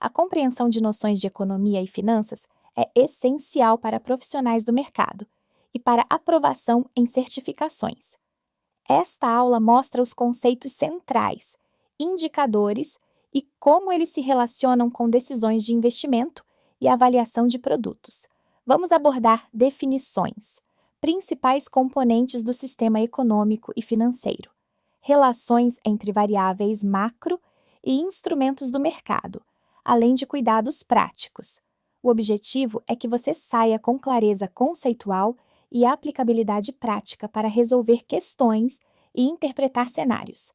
A compreensão de noções de economia e finanças é essencial para profissionais do mercado e para aprovação em certificações. Esta aula mostra os conceitos centrais, indicadores e como eles se relacionam com decisões de investimento e avaliação de produtos. Vamos abordar definições, principais componentes do sistema econômico e financeiro, relações entre variáveis macro e instrumentos do mercado, além de cuidados práticos. O objetivo é que você saia com clareza conceitual e aplicabilidade prática para resolver questões e interpretar cenários.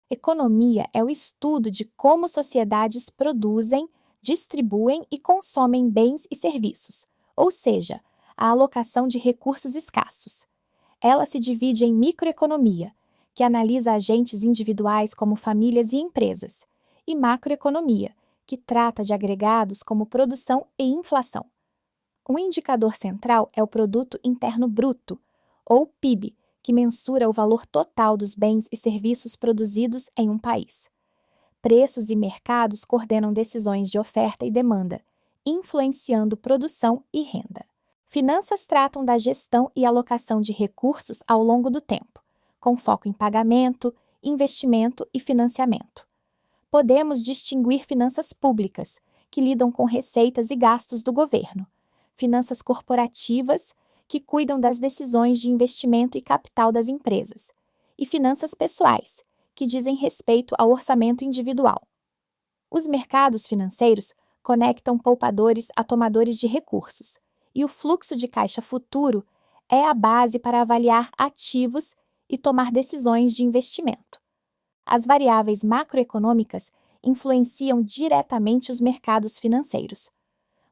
Economia é o estudo de como sociedades produzem, distribuem e consomem bens e serviços, ou seja, a alocação de recursos escassos. Ela se divide em microeconomia, que analisa agentes individuais como famílias e empresas, e macroeconomia, que trata de agregados como produção e inflação. Um indicador central é o Produto Interno Bruto, ou PIB, que mensura o valor total dos bens e serviços produzidos em um país. Preços e mercados coordenam decisões de oferta e demanda, influenciando produção e renda. Finanças tratam da gestão e alocação de recursos ao longo do tempo, com foco em pagamento, investimento e financiamento. Podemos distinguir finanças públicas, que lidam com receitas e gastos do governo, finanças corporativas, que cuidam das decisões de investimento e capital das empresas, e finanças pessoais, que dizem respeito ao orçamento individual. Os mercados financeiros conectam poupadores a tomadores de recursos, e o fluxo de caixa futuro é a base para avaliar ativos e tomar decisões de investimento. As variáveis macroeconômicas influenciam diretamente os mercados financeiros.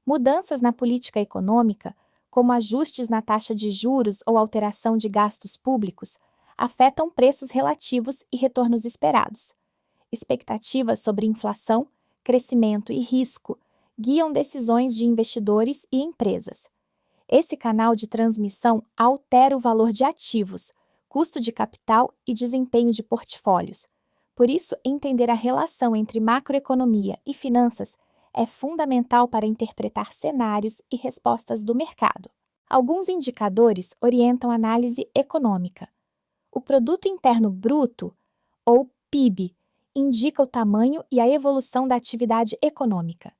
Mudanças na política econômica, como ajustes na taxa de juros ou alteração de gastos públicos, afetam preços relativos e retornos esperados. Expectativas sobre inflação, crescimento e risco guiam decisões de investidores e empresas. Esse canal de transmissão altera o valor de ativos, custo de capital e desempenho de portfólios. Por isso, entender a relação entre macroeconomia e finanças é fundamental para interpretar cenários e respostas do mercado. Alguns indicadores orientam a análise econômica. O Produto Interno Bruto, ou PIB, indica o tamanho e a evolução da atividade econômica.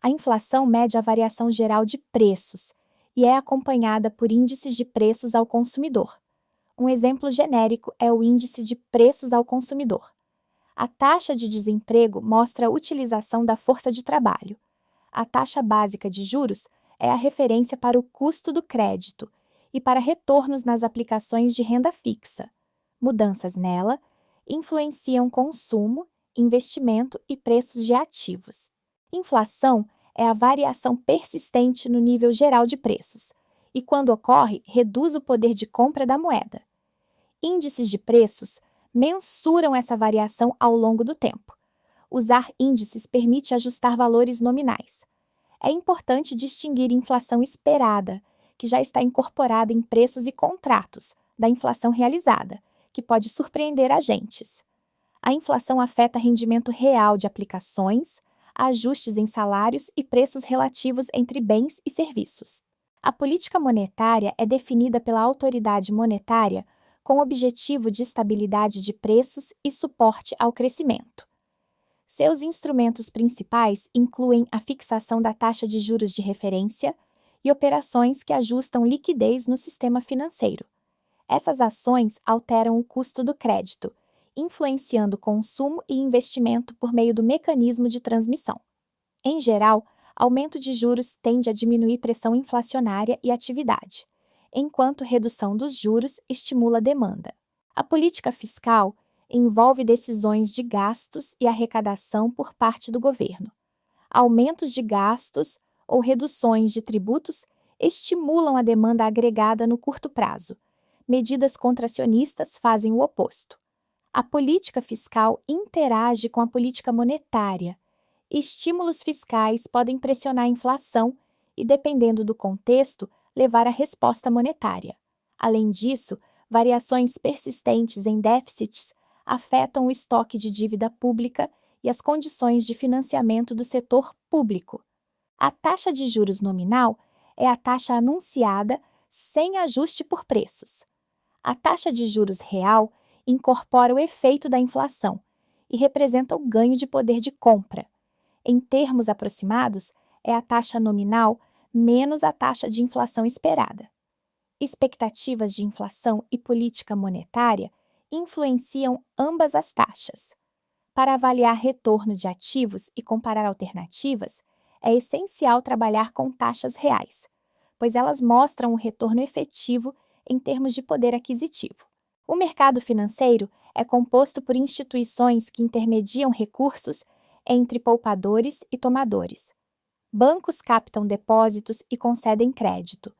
A inflação mede a variação geral de preços e é acompanhada por índices de preços ao consumidor. Um exemplo genérico é o Índice de Preços ao Consumidor. A taxa de desemprego mostra a utilização da força de trabalho. A taxa básica de juros é a referência para o custo do crédito e para retornos nas aplicações de renda fixa. Mudanças nela influenciam consumo, investimento e preços de ativos. Inflação é a variação persistente no nível geral de preços e, quando ocorre, reduz o poder de compra da moeda. Índices de preços mensuram essa variação ao longo do tempo. Usar índices permite ajustar valores nominais. É importante distinguir inflação esperada, que já está incorporada em preços e contratos, da inflação realizada, que pode surpreender agentes. A inflação afeta rendimento real de aplicações, ajustes em salários e preços relativos entre bens e serviços. A política monetária é definida pela autoridade monetária com o objetivo de estabilidade de preços e suporte ao crescimento. Seus instrumentos principais incluem a fixação da taxa de juros de referência e operações que ajustam liquidez no sistema financeiro. Essas ações alteram o custo do crédito, influenciando consumo e investimento por meio do mecanismo de transmissão. Em geral, aumento de juros tende a diminuir pressão inflacionária e atividade, enquanto redução dos juros estimula a demanda. A política fiscal envolve decisões de gastos e arrecadação por parte do governo. Aumentos de gastos ou reduções de tributos estimulam a demanda agregada no curto prazo. Medidas contracionistas fazem o oposto. A política fiscal interage com a política monetária. Estímulos fiscais podem pressionar a inflação e, dependendo do contexto, levar à resposta monetária. Além disso, variações persistentes em déficits afetam o estoque de dívida pública e as condições de financiamento do setor público. A taxa de juros nominal é a taxa anunciada sem ajuste por preços. A taxa de juros real incorpora o efeito da inflação e representa o ganho de poder de compra. Em termos aproximados, é a taxa nominal menos a taxa de inflação esperada. Expectativas de inflação e política monetária influenciam ambas as taxas. Para avaliar retorno de ativos e comparar alternativas, é essencial trabalhar com taxas reais, pois elas mostram o retorno efetivo em termos de poder aquisitivo. O mercado financeiro é composto por instituições que intermediam recursos entre poupadores e tomadores. Bancos captam depósitos e concedem crédito.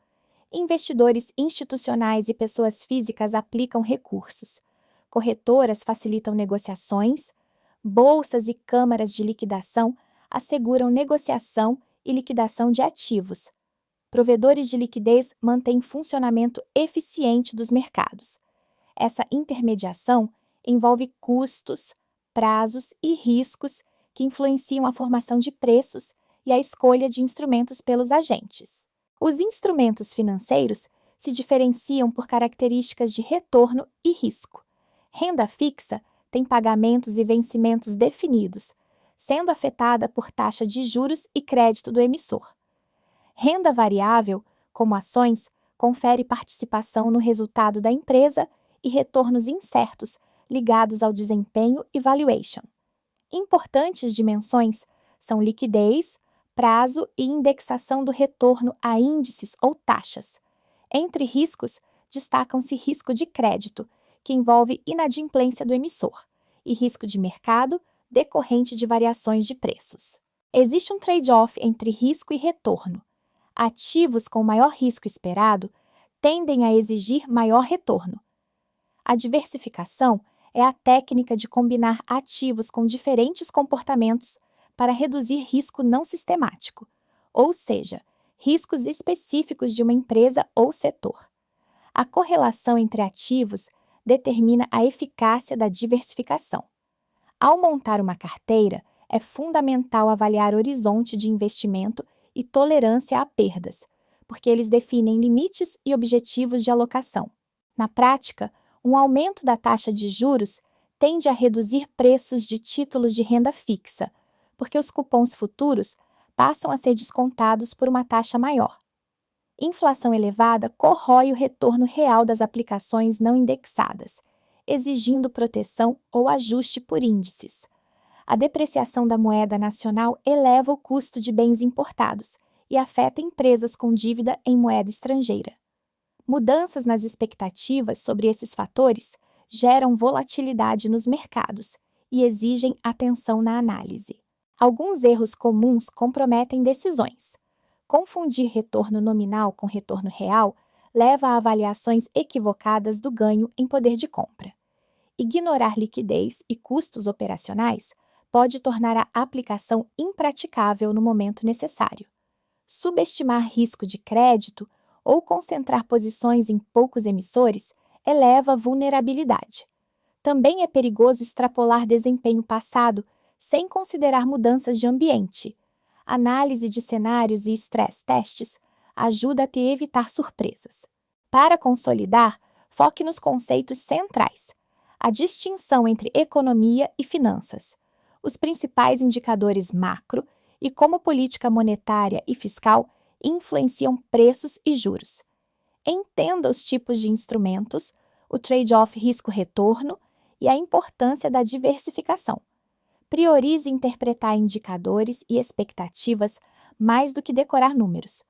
Investidores institucionais e pessoas físicas aplicam recursos. Corretoras facilitam negociações. Bolsas e câmaras de liquidação asseguram negociação e liquidação de ativos. Provedores de liquidez mantêm funcionamento eficiente dos mercados. Essa intermediação envolve custos, prazos e riscos que influenciam a formação de preços e a escolha de instrumentos pelos agentes. Os instrumentos financeiros se diferenciam por características de retorno e risco. Renda fixa tem pagamentos e vencimentos definidos, sendo afetada por taxa de juros e crédito do emissor. Renda variável, como ações, confere participação no resultado da empresa e retornos incertos ligados ao desempenho e valuation. Importantes dimensões são liquidez, prazo e indexação do retorno a índices ou taxas. Entre riscos, destacam-se risco de crédito, que envolve inadimplência do emissor, e risco de mercado, decorrente de variações de preços. Existe um trade-off entre risco e retorno. Ativos com maior risco esperado tendem a exigir maior retorno. A diversificação é a técnica de combinar ativos com diferentes comportamentos para reduzir risco não sistemático, ou seja, riscos específicos de uma empresa ou setor. A correlação entre ativos determina a eficácia da diversificação. Ao montar uma carteira, é fundamental avaliar horizonte de investimento e tolerância a perdas, porque eles definem limites e objetivos de alocação. Na prática, um aumento da taxa de juros tende a reduzir preços de títulos de renda fixa, porque os cupons futuros passam a ser descontados por uma taxa maior. Inflação elevada corrói o retorno real das aplicações não indexadas, exigindo proteção ou ajuste por índices. A depreciação da moeda nacional eleva o custo de bens importados e afeta empresas com dívida em moeda estrangeira. Mudanças nas expectativas sobre esses fatores geram volatilidade nos mercados e exigem atenção na análise. Alguns erros comuns comprometem decisões. Confundir retorno nominal com retorno real leva a avaliações equivocadas do ganho em poder de compra. Ignorar liquidez e custos operacionais pode tornar a aplicação impraticável no momento necessário. Subestimar risco de crédito ou concentrar posições em poucos emissores eleva a vulnerabilidade. Também é perigoso extrapolar desempenho passado sem considerar mudanças de ambiente. Análise de cenários e stress testes ajuda a te evitar surpresas. Para consolidar, foque nos conceitos centrais: a distinção entre economia e finanças, os principais indicadores macro e como política monetária e fiscal influenciam preços e juros. Entenda os tipos de instrumentos, o trade-off risco-retorno e a importância da diversificação. Priorize interpretar indicadores e expectativas mais do que decorar números.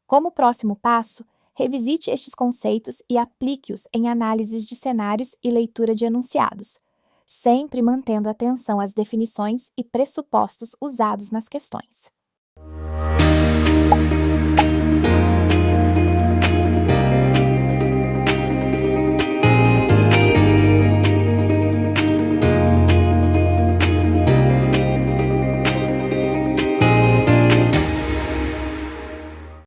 Como próximo passo, revisite estes conceitos e aplique-os em análises de cenários e leitura de enunciados, sempre mantendo atenção às definições e pressupostos usados nas questões.